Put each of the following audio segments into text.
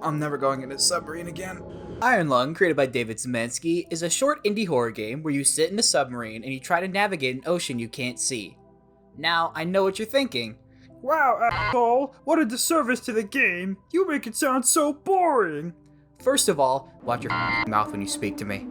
I'm never going in a submarine again. Iron Lung, created by David Zemensky, is a short indie horror game where you sit in a submarine and you try to navigate an ocean you can't see. Now, I know what you're thinking. Wow, asshole, what a disservice to the game. You make it sound so boring. First of all, watch your mouth when you speak to me.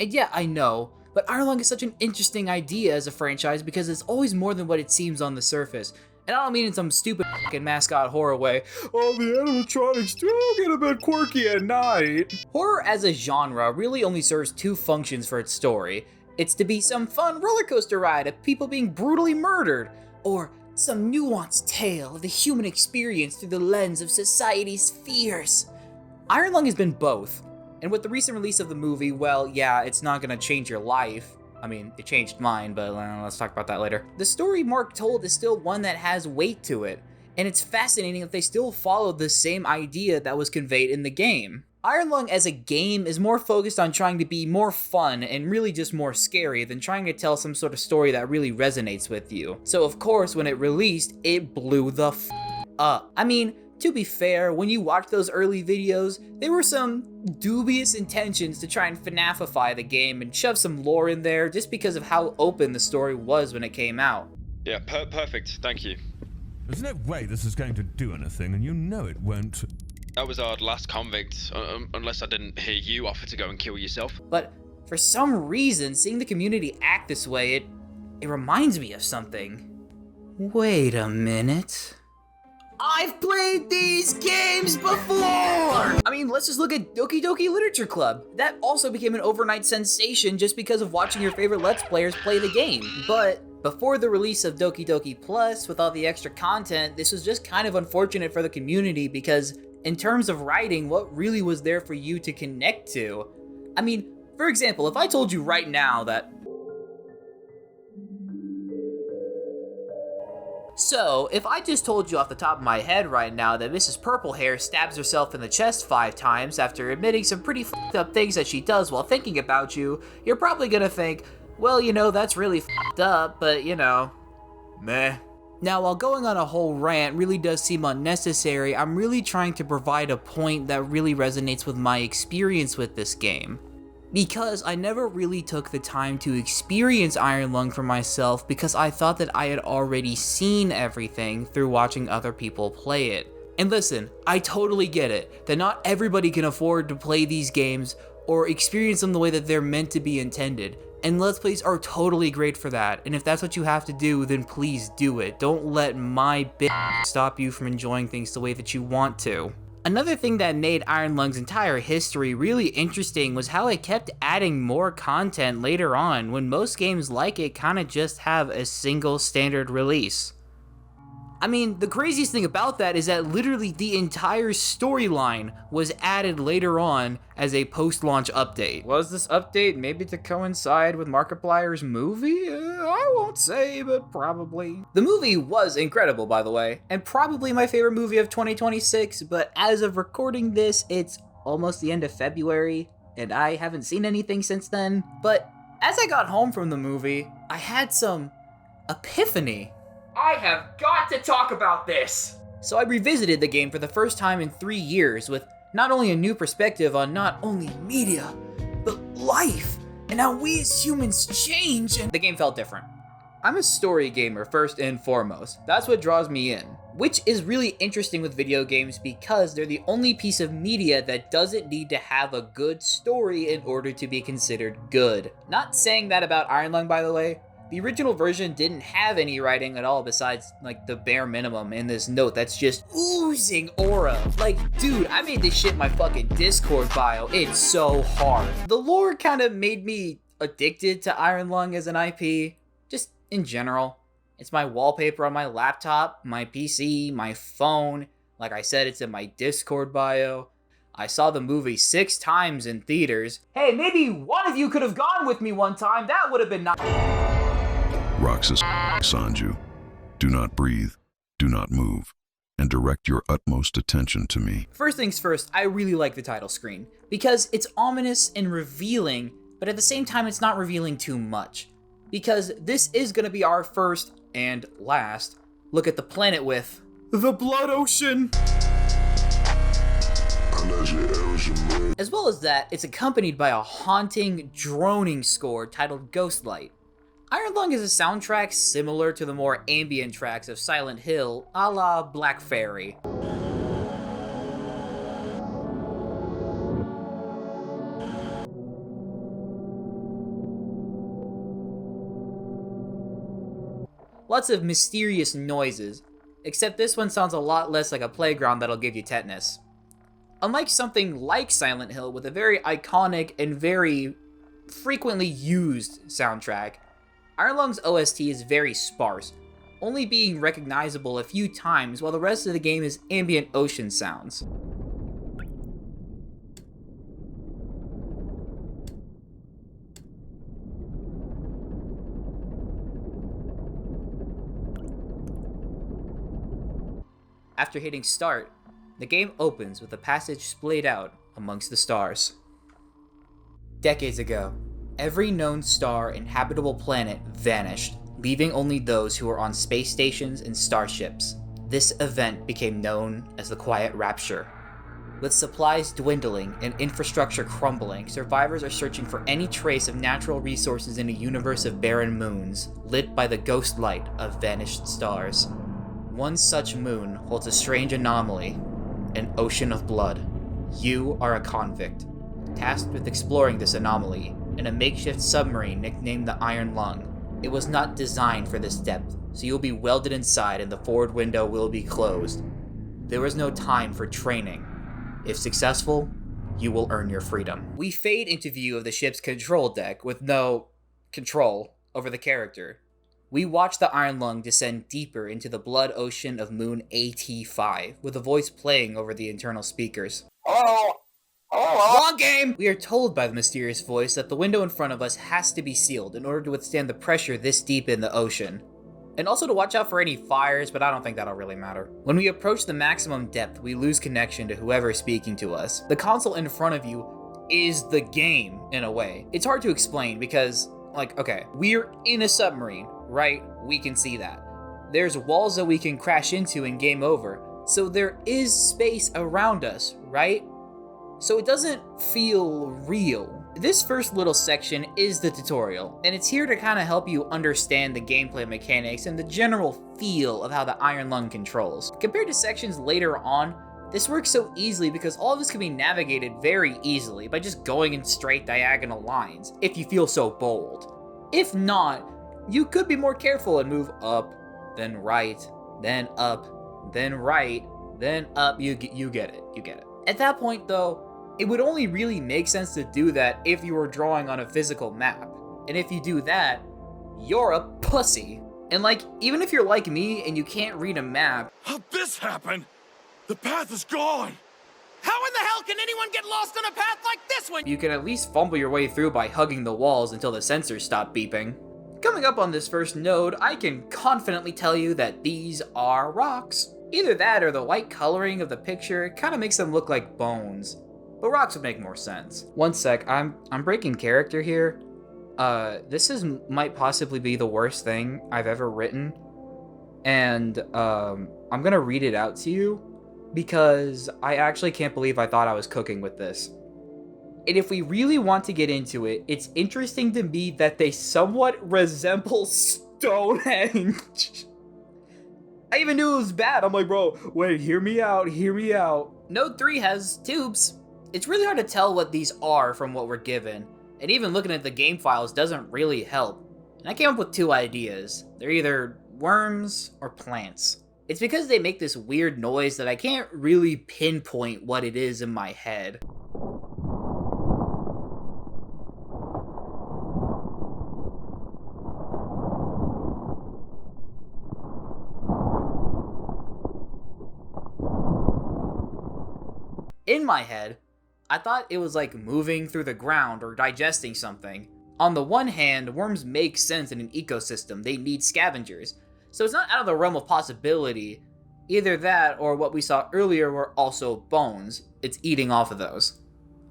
And yeah, I know, but Iron Lung is such an interesting idea as a franchise because it's always more than what it seems on the surface. And I don't mean in some stupid fucking mascot horror way. Oh, the animatronics do get a bit quirky at night. Horror as a genre really only serves two functions for its story. It's to be some fun roller coaster ride of people being brutally murdered, or some nuanced tale of the human experience through the lens of society's fears. Iron Lung has been both, and with the recent release of the movie, well, yeah, it's not gonna change your life. I mean, it changed mine, but let's talk about that later. The story Mark told is still one that has weight to it, and it's fascinating that they still followed the same idea that was conveyed in the game. Iron Lung as a game is more focused on trying to be more fun and really just more scary than trying to tell some sort of story that really resonates with you. So of course, when it released, it blew the f up. I mean, to be fair, when you watch those early videos, there were some dubious intentions to try and FNAFify the game and shove some lore in there just because of how open the story was when it came out. Yeah, perfect, thank you. There's no way this is going to do anything, and you know it won't. That was our last convict, unless I didn't hear you offer to go and kill yourself. But for some reason, seeing the community act this way, it reminds me of something. Wait a minute. I've played these games before! I mean, let's just look at Doki Doki Literature Club. That also became an overnight sensation just because of watching your favorite Let's Players play the game. But before the release of Doki Doki Plus, with all the extra content, this was just kind of unfortunate for the community because in terms of writing, what really was there for you to connect to? I mean, for example, if I told you right now that... So, if I just told you off the top of my head right now that Mrs. Purplehair stabs herself in the chest 5 times after admitting some pretty f***ed up things that she does while thinking about you, you're probably gonna think, well, you know, that's really f***ed up, but, you know, meh. Now, while going on a whole rant really does seem unnecessary, I'm really trying to provide a point that really resonates with my experience with this game. Because I never really took the time to experience Iron Lung for myself because I thought that I had already seen everything through watching other people play it. And listen, I totally get it, that not everybody can afford to play these games or experience them the way that they're meant to be intended. And Let's Plays are totally great for that, and if that's what you have to do, then please do it. Don't let my bitch stop you from enjoying things the way that you want to. Another thing that made Iron Lung's entire history really interesting was how it kept adding more content later on, when most games like it kinda just have a single standard release. I mean, the craziest thing about that is that literally the entire storyline was added later on as a post-launch update. Was this update maybe to coincide with Markiplier's movie? I won't say, but probably. The movie was incredible, by the way, and probably my favorite movie of 2026, but as of recording this, it's almost the end of February, and I haven't seen anything since then. But as I got home from the movie, I had some epiphany. I have got to talk about this! So I revisited the game for the first time in 3 years with not only a new perspective on not only media, but life, and how we as humans change, and the game felt different. I'm a story gamer first and foremost. That's what draws me in. Which is really interesting with video games because they're the only piece of media that doesn't need to have a good story in order to be considered good. Not saying that about Iron Lung, by the way. The original version didn't have any writing at all besides, like, the bare minimum in this note that's just oozing aura. Like, dude, I made this shit my fucking Discord bio. It's so hard. The lore kind of made me addicted to Iron Lung as an IP, just in general. It's my wallpaper on my laptop, my PC, my phone. Like I said, it's in my Discord bio. I saw the movie 6 times in theaters. Hey, maybe one of you could have gone with me one time. That would have been nice. Roxas Sanju, do not breathe, do not move, and direct your utmost attention to me. First things first, I really like the title screen, because it's ominous and revealing, but at the same time it's not revealing too much. Because this is going to be our first and last look at the planet with the Blood Ocean. As well as that, it's accompanied by a haunting, droning score titled Ghostlight. Iron Lung is a soundtrack similar to the more ambient tracks of Silent Hill, a la Black Fairy. Lots of mysterious noises, except this one sounds a lot less like a playground that'll give you tetanus. Unlike something like Silent Hill with a very iconic and very frequently used soundtrack, Iron Lung's OST is very sparse, only being recognizable a few times while the rest of the game is ambient ocean sounds. After hitting start, the game opens with a passage splayed out amongst the stars. Decades ago, every known star and habitable planet vanished, leaving only those who were on space stations and starships. This event became known as the Quiet Rapture. With supplies dwindling and infrastructure crumbling, survivors are searching for any trace of natural resources in a universe of barren moons, lit by the ghost light of vanished stars. One such moon holds a strange anomaly, an ocean of blood. You are a convict, tasked with exploring this anomaly in a makeshift submarine nicknamed the Iron Lung. It was not designed for this depth, so you'll be welded inside and the forward window will be closed. There is no time for training. If successful, you will earn your freedom. We fade into view of the ship's control deck with no control over the character. We watch the Iron Lung descend deeper into the blood ocean of moon AT5, with a voice playing over the internal speakers. Hello? Wrong game! We are told by the mysterious voice that the window in front of us has to be sealed in order to withstand the pressure this deep in the ocean. And also to watch out for any fires, but I don't think that'll really matter. When we approach the maximum depth, we lose connection to whoever is speaking to us. The console in front of you is the game, in a way. It's hard to explain because, okay, we're in a submarine, right? We can see that. There's walls that we can crash into and game over. So there is space around us, right? So it doesn't feel real. This first little section is the tutorial, and it's here to kind of help you understand the gameplay mechanics and the general feel of how the Iron Lung controls. Compared to sections later on, this works so easily because all of this can be navigated very easily by just going in straight diagonal lines, if you feel so bold. If not, you could be more careful and move up, then right, then up, then right, then up. You get it. At that point though, it would only really make sense to do that if you were drawing on a physical map. And if you do that, you're a pussy. And even if you're like me and you can't read a map... How'd this happen? The path is gone! How in the hell can anyone get lost on a path like this one? You can at least fumble your way through by hugging the walls until the sensors stop beeping. Coming up on this first node, I can confidently tell you that these are rocks. Either that or the white coloring of the picture kind of makes them look like bones. But rocks would make more sense. One sec, I'm breaking character here. This might possibly be the worst thing I've ever written. And I'm gonna read it out to you because I actually can't believe I thought I was cooking with this. And if we really want to get into it, it's interesting to me that they somewhat resemble Stonehenge. I even knew it was bad. I'm like, bro, wait, hear me out. Node 3 has tubes. It's really hard to tell what these are from what we're given, and even looking at the game files doesn't really help. And I came up with two ideas. They're either worms or plants. It's because they make this weird noise that I can't really pinpoint what it is in my head. In my head, I thought it was like moving through the ground or digesting something. On the one hand, worms make sense in an ecosystem. They need scavengers. So it's not out of the realm of possibility. Either that or what we saw earlier were also bones. It's eating off of those.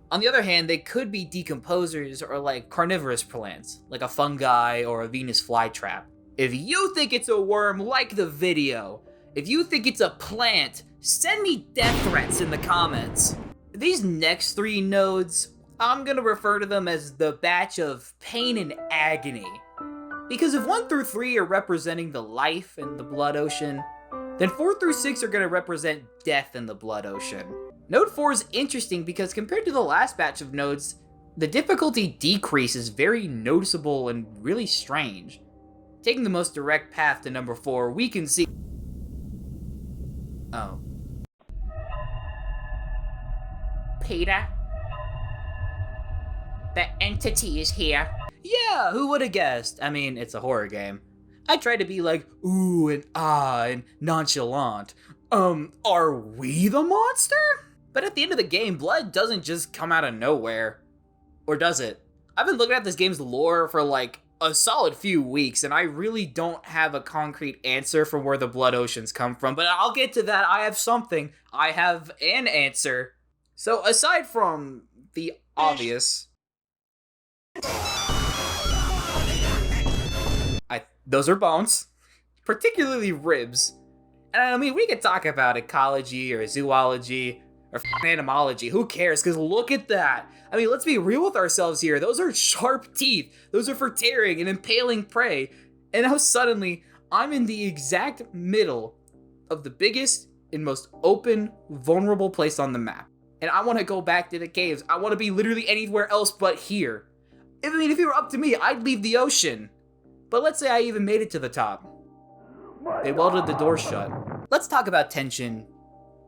On the other hand, they could be decomposers or like carnivorous plants, like a fungi or a Venus flytrap. If you think it's a worm, like the video. If you think it's a plant, send me death threats in the comments. These next 3 nodes, I'm gonna refer to them as the batch of pain and agony. Because if 1 through 3 are representing the life and the blood ocean, then 4 through 6 are gonna represent death in the blood ocean. Node 4 is interesting because compared to the last batch of nodes, the difficulty decrease is very noticeable and really strange. Taking the most direct path to number 4, we can see... Oh. Peter? The entity is here. Yeah, who would have guessed? I mean, it's a horror game. I try to be like, ooh and ah and nonchalant. Are we the monster? But at the end of the game, blood doesn't just come out of nowhere. Or does it? I've been looking at this game's lore for like a solid few weeks, and I really don't have a concrete answer for where the blood oceans come from, but I'll get to that. I have something. I have an answer. So aside from the obvious... Those are bones, particularly ribs. And I mean, we could talk about ecology or zoology or animology, who cares? Because look at that. I mean, let's be real with ourselves here. Those are sharp teeth. Those are for tearing and impaling prey. And now suddenly, I'm in the exact middle of the biggest and most open, vulnerable place on the map. And I want to go back to the caves. I want to be literally anywhere else but here. I mean, if it were up to me, I'd leave the ocean. But let's say I even made it to the top. They welded the door shut. Let's talk about tension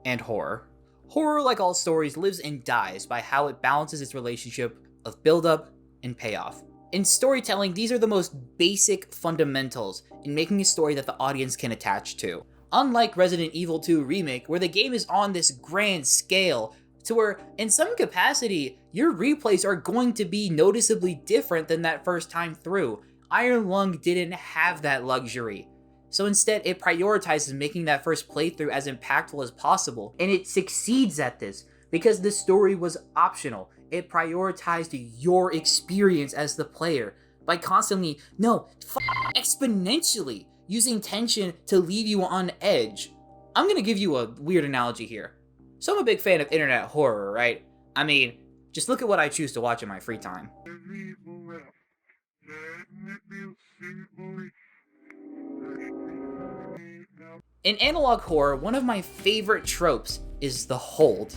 and horror. Horror, like all stories, lives and dies by how it balances its relationship of build-up and payoff. In storytelling, these are the most basic fundamentals in making a story that the audience can attach to. Unlike Resident Evil 2 Remake, where the game is on this grand scale, to where, in some capacity, your replays are going to be noticeably different than that first time through. Iron Lung didn't have that luxury. So instead, it prioritizes making that first playthrough as impactful as possible. And it succeeds at this, because the story was optional. It prioritized your experience as the player by constantly, exponentially using tension to leave you on edge. I'm gonna give you a weird analogy here. So I'm a big fan of internet horror, right? I mean, just look at what I choose to watch in my free time. In analog horror, one of my favorite tropes is the hold.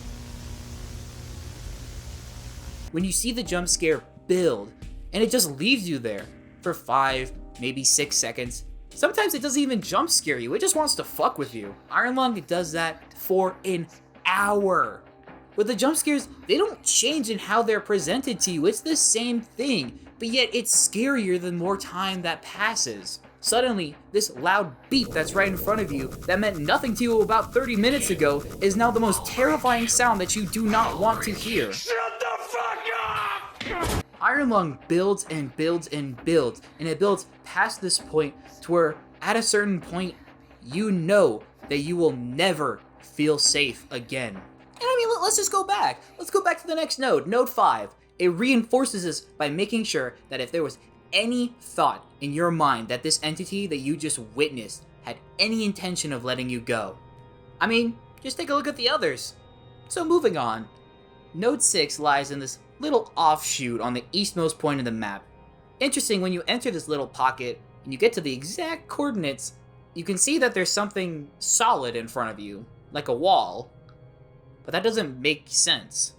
When you see the jump scare build, and it just leaves you there for 5, maybe 6 seconds. Sometimes it doesn't even jump scare you, it just wants to fuck with you. Iron Lung does that for an hour. With the jump scares, they don't change in how they're presented to you, it's the same thing, but yet it's scarier the more time that passes. Suddenly, this loud beep that's right in front of you that meant nothing to you about 30 minutes ago is now the most terrifying sound that you do not want to hear. Shut the fuck up! Iron Lung builds and builds and builds, and it builds past this point to where, at a certain point, you know that you will never feel safe again. And I mean, let's just go back. Let's go back to the next node, node 5. It reinforces this by making sure that if there was any thought in your mind that this entity that you just witnessed had any intention of letting you go. I mean, just take a look at the others. So moving on, node 6 lies in this little offshoot on the eastmost point of the map. Interesting, when you enter this little pocket and you get to the exact coordinates, you can see that there's something solid in front of you, like a wall. But that doesn't make sense.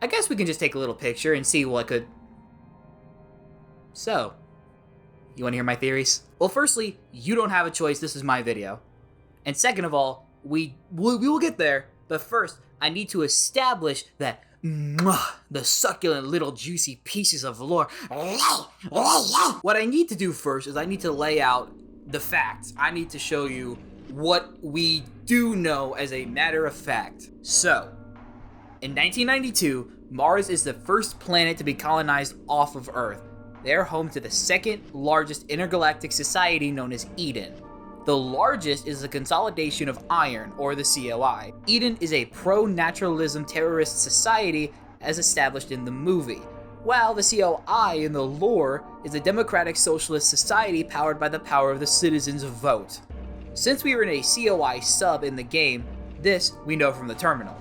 I guess we can just take a little picture and see what could... So, you want to hear my theories? Well, firstly, you don't have a choice, this is my video. And second of all, we will get there, but first, I need to establish that the succulent little juicy pieces of lore. What I need to do first is I need to lay out the facts. I need to show you what we do know as a matter of fact. So, in 1992, Mars is the first planet to be colonized off of Earth. They're home to the second largest intergalactic society known as Eden. The largest is the Consolidation of Iron, or the COI. Eden is a pro-naturalism terrorist society as established in the movie, while the COI in the lore is a democratic socialist society powered by the power of the citizens' vote. Since we were in a COI sub in the game, this we know from the terminal.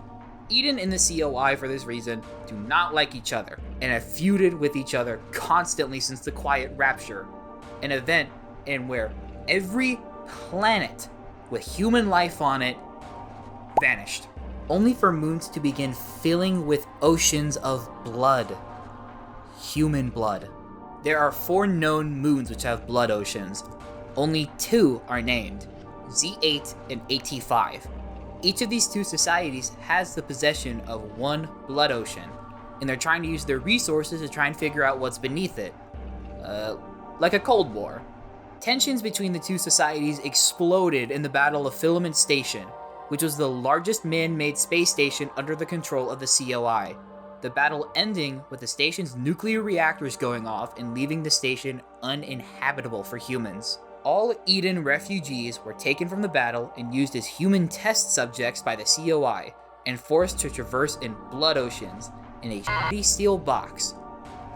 Eden and the COI, for this reason, do not like each other, and have feuded with each other constantly since the Quiet Rapture, an event in where every planet with human life on it vanished, only for moons to begin filling with oceans of blood. Human blood. There are 4 known moons which have blood oceans. Only 2 are named, Z8 and AT5. Each of these 2 societies has the possession of 1 blood ocean, and they're trying to use their resources to try and figure out what's beneath it. Like a Cold War. Tensions between the 2 societies exploded in the Battle of Filament Station, which was the largest man-made space station under the control of the COI. The battle ending with the station's nuclear reactors going off and leaving the station uninhabitable for humans. All Eden refugees were taken from the battle and used as human test subjects by the COI, and forced to traverse in blood oceans in a shitty steel box.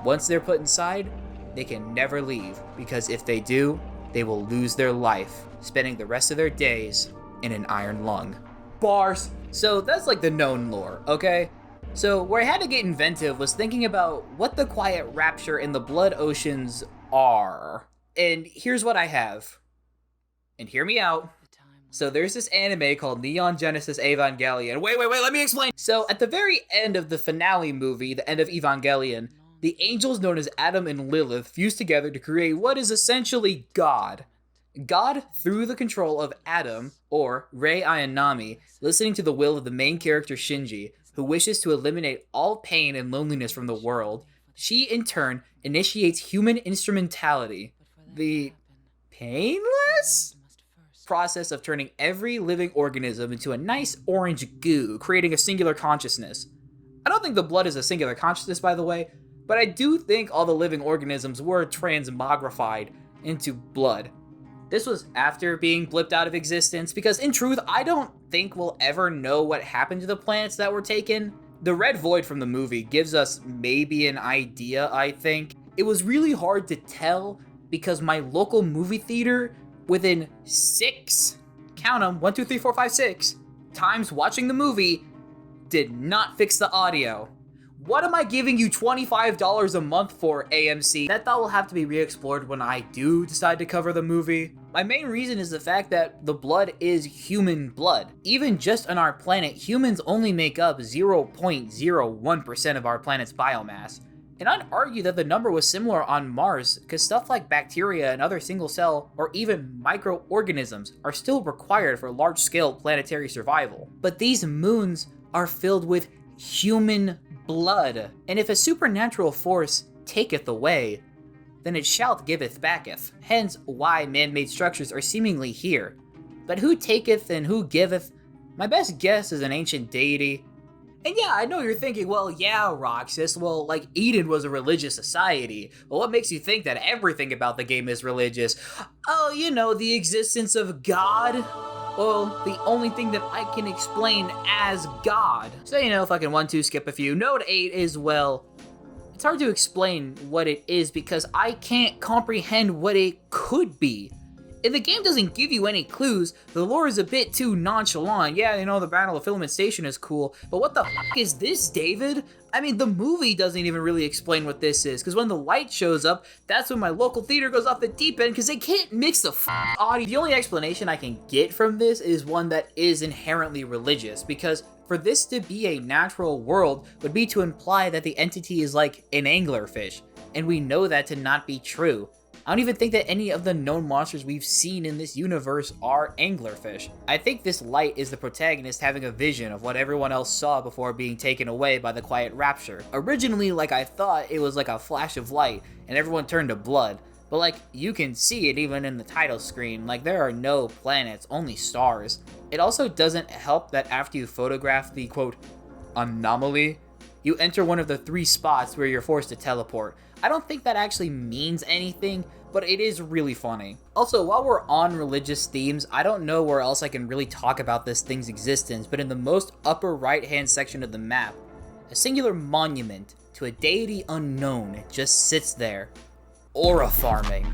Once they're put inside, they can never leave, because if they do, they will lose their life, spending the rest of their days in an iron lung. Bars! So that's like the known lore, okay? So where I had to get inventive was thinking about what the Quiet Rapture and the blood oceans are. And here's what I have. And hear me out. So there's this anime called Neon Genesis Evangelion. Wait, let me explain. So at the very end of the finale movie, the end of Evangelion, the angels known as Adam and Lilith fuse together to create what is essentially God. God, through the control of Adam, or Rei Ayanami, listening to the will of the main character Shinji, who wishes to eliminate all pain and loneliness from the world, she in turn initiates human instrumentality, the painless process of turning every living organism into a nice orange goo, creating a singular consciousness. I don't think the blood is a singular consciousness, by the way, but I do think all the living organisms were transmogrified into blood. This was after being blipped out of existence, because in truth, I don't think we'll ever know what happened to the planets that were taken. The red void from the movie gives us maybe an idea, I think. It was really hard to tell because my local movie theater, within 6, count them, 1, 2, 3, 4, 5, 6, times watching the movie, did not fix the audio. What am I giving you $25 a month for, AMC? That thought will have to be re-explored when I do decide to cover the movie. My main reason is the fact that the blood is human blood. Even just on our planet, humans only make up 0.01% of our planet's biomass. And I'd argue that the number was similar on Mars, because stuff like bacteria and other single-cell or even microorganisms are still required for large-scale planetary survival. But these moons are filled with human blood, and if a supernatural force taketh away, then it shalt giveth backeth. Hence why man-made structures are seemingly here. But who taketh and who giveth? My best guess is an ancient deity. And yeah, I know you're thinking, well, yeah, Roxas, well, like, Eden was a religious society. Well, what makes you think that everything about the game is religious? Oh, you know, the existence of God. Well, the only thing that I can explain as God. So, you know, if I can 1, 2, skip a few. Node 8 is, well, it's hard to explain what it is because I can't comprehend what it could be. If the game doesn't give you any clues, the lore is a bit too nonchalant. Yeah, you know, the Battle of Filament Station is cool, but what the f*** is this, David? I mean, the movie doesn't even really explain what this is, because when the light shows up, that's when my local theater goes off the deep end, because they can't mix the audio. The only explanation I can get from this is one that is inherently religious, because for this to be a natural world would be to imply that the entity is like an anglerfish, and we know that to not be true. I don't even think that any of the known monsters we've seen in this universe are anglerfish. I think this light is the protagonist having a vision of what everyone else saw before being taken away by the Quiet Rapture. Originally, like I thought, it was like a flash of light and everyone turned to blood. But like, you can see it even in the title screen, like there are no planets, only stars. It also doesn't help that after you photograph the quote, anomaly, you enter one of the 3 spots where you're forced to teleport. I don't think that actually means anything, but it is really funny. Also, while we're on religious themes, I don't know where else I can really talk about this thing's existence, but in the most upper right-hand section of the map, a singular monument to a deity unknown just sits there. Aura farming.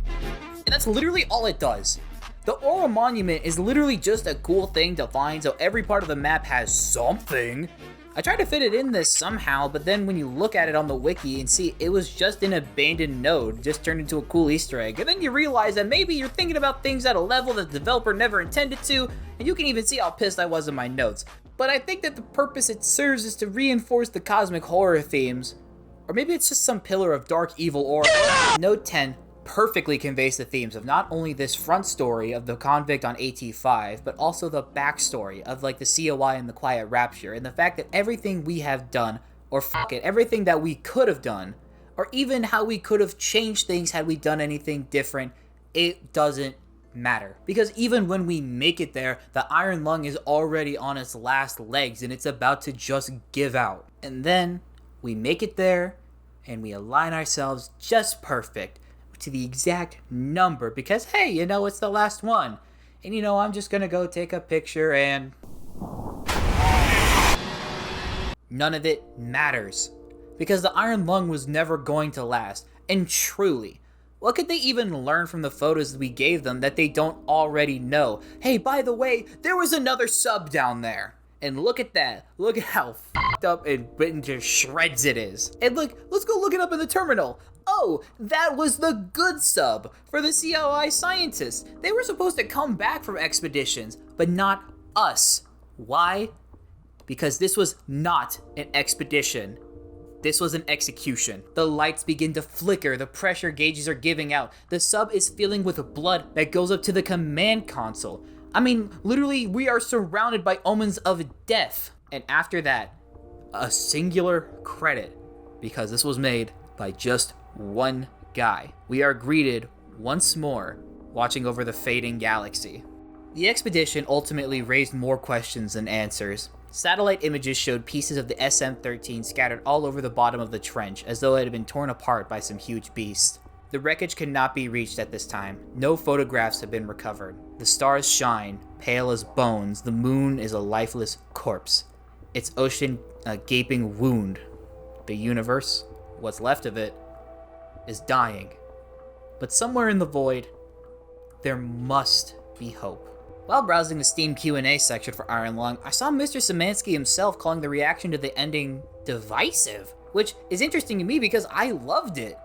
And that's literally all it does. The Aura Monument is literally just a cool thing to find so every part of the map has something. I tried to fit it in this somehow, but then when you look at it on the wiki and see it was just an abandoned node, just turned into a cool Easter egg, and then you realize that maybe you're thinking about things at a level that the developer never intended to, and you can even see how pissed I was in my notes. But I think that the purpose it serves is to reinforce the cosmic horror themes, or maybe it's just some pillar of dark evil or... Note 10 perfectly conveys the themes of not only this front story of the convict on AT5, but also the backstory of like the COI and the Quiet Rapture, and the fact that everything we have done, or fuck it, everything that we could have done, or even how we could have changed things had we done anything different, it doesn't matter. Because even when we make it there, the Iron Lung is already on its last legs and it's about to just give out. And then we make it there and we align ourselves just perfect to the exact number because, hey, you know, it's the last one. And, you know, I'm just gonna go take a picture and... None of it matters. Because the Iron Lung was never going to last. And truly, what could they even learn from the photos we gave them that they don't already know? Hey, by the way, there was another sub down there. And look at that. Look at how fucked up and bitten to shreds it is. And look, let's go look it up in the terminal. Oh, that was the good sub for the COI scientists. They were supposed to come back from expeditions, but not us. Why? Because this was not an expedition. This was an execution. The lights begin to flicker, the pressure gauges are giving out. The sub is filling with blood that goes up to the command console. I mean, literally, we are surrounded by omens of death. And after that, a singular credit, because this was made by just one guy. We are greeted once more, watching over the fading galaxy. The expedition ultimately raised more questions than answers. Satellite images showed pieces of the SM-13 scattered all over the bottom of the trench, as though it had been torn apart by some huge beast. The wreckage could not be reached at this time. No photographs have been recovered. The stars shine, pale as bones. The moon is a lifeless corpse. Its ocean a gaping wound. The universe, what's left of it, is dying. But somewhere in the void, there must be hope. While browsing the Steam Q&A section for Iron Lung, I saw Mr. Szymanski himself calling the reaction to the ending divisive, which is interesting to me because I loved it.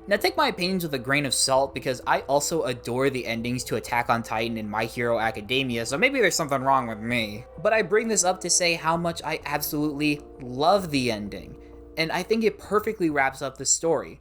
Now take my opinions with a grain of salt because I also adore the endings to Attack on Titan and My Hero Academia, so maybe there's something wrong with me. But I bring this up to say how much I absolutely love the ending, and I think it perfectly wraps up the story.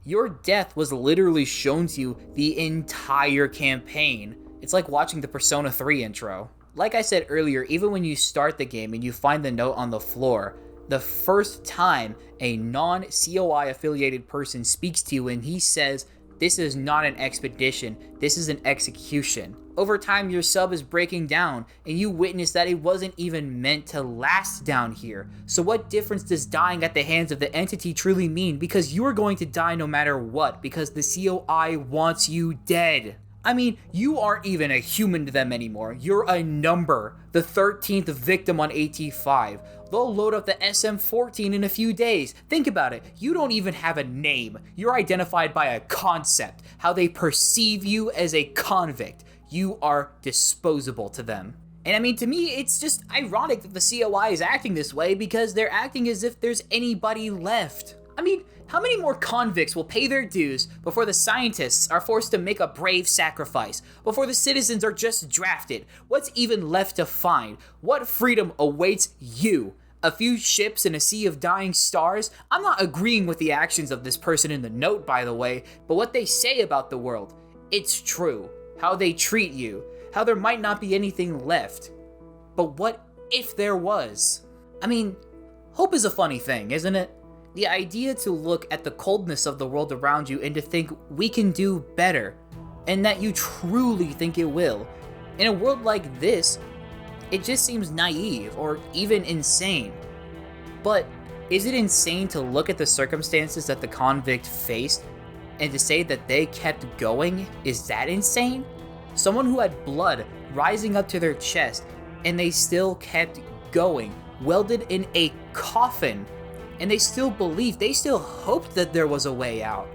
Your death was literally shown to you the entire campaign. It's like watching the Persona 3 intro. Like I said earlier, even when you start the game and you find the note on the floor, the first time a non-COI affiliated person speaks to you and he says, this is not an expedition, this is an execution. Over time, your sub is breaking down and you witness that it wasn't even meant to last down here. So what difference does dying at the hands of the entity truly mean? Because you're going to die no matter what, because the COI wants you dead. I mean, you aren't even a human to them anymore. You're a number, the 13th victim on AT5. They'll load up the SM-14 in a few days. Think about it. You don't even have a name. You're identified by a concept, how they perceive you as a convict. You are disposable to them. And I mean, to me, it's just ironic that the COI is acting this way because they're acting as if there's anybody left. I mean, how many more convicts will pay their dues before the scientists are forced to make a brave sacrifice? Before the citizens are just drafted? What's even left to find? What freedom awaits you? A few ships in a sea of dying stars? I'm not agreeing with the actions of this person in the note, by the way, but what they say about the world, it's true. How they treat you. How there might not be anything left. But what if there was? I mean, hope is a funny thing, isn't it? The idea to look at the coldness of the world around you and to think we can do better, and that you truly think it will. In a world like this, it just seems naive or even insane. But is it insane to look at the circumstances that the convict faced and to say that they kept going? Is that insane? Someone who had blood rising up to their chest and they still kept going, welded in a coffin. And they still believed, they still hoped that there was a way out.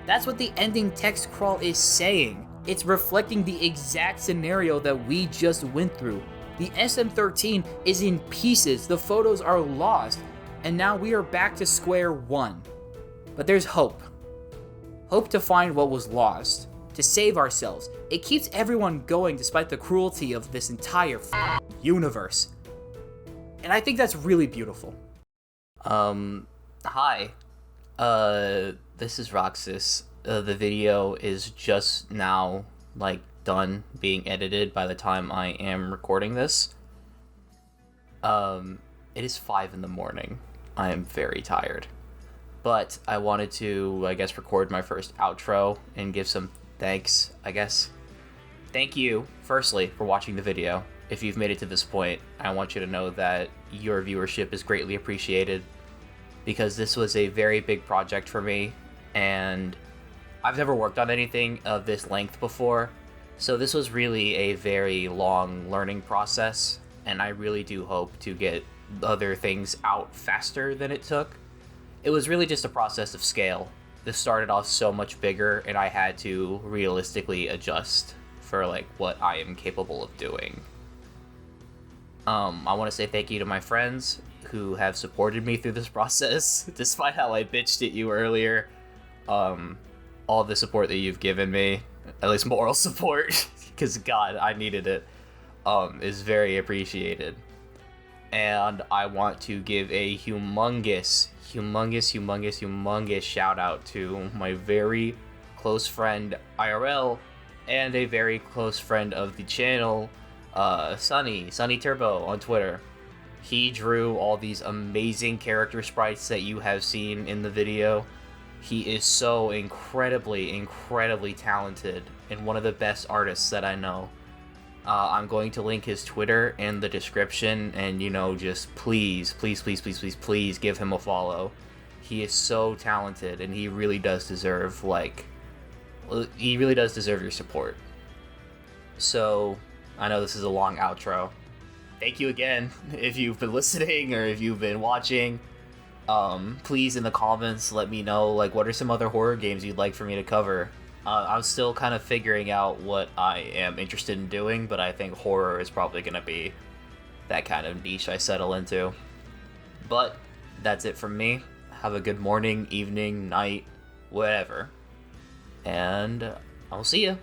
That's what the ending text crawl is saying. It's reflecting the exact scenario that we just went through. The SM-13 is in pieces, the photos are lost, and now we are back to square one. But there's hope. Hope to find what was lost, to save ourselves. It keeps everyone going despite the cruelty of this entire universe. And I think that's really beautiful. Hi. This is Roxas. The video is just now, done being edited by the time I am recording this. It is 5 in the morning. I am very tired. But I wanted to, record my first outro and give some thanks, I guess. Thank you, firstly, for watching the video. If you've made it to this point, I want you to know that your viewership is greatly appreciated, because this was a very big project for me, and I've never worked on anything of this length before, so this was really a very long learning process, and I really do hope to get other things out faster than it took. It was really just a process of scale. This started off so much bigger, and I had to realistically adjust for what I am capable of doing. I want to say thank you to my friends who have supported me through this process, despite how I bitched at you earlier. All the support that you've given me, at least moral support, because God, I needed it, is very appreciated. And I want to give a humongous shout out to my very close friend IRL and a very close friend of the channel, Sunny Turbo on Twitter. He drew all these amazing character sprites that you have seen in the video. He is so incredibly talented and one of the best artists that I know. I'm going to link his Twitter in the description, and just please give him a follow. He is so talented, and he really does deserve your support. So, I know this is a long outro. Thank you again if you've been listening or if you've been watching. Please in the comments let me know what are some other horror games you'd like for me to cover. I'm still kind of figuring out what I am interested in doing, but I think horror is probably going to be that kind of niche I settle into. But that's it from me. Have a good morning, evening, night, whatever. And I'll see ya.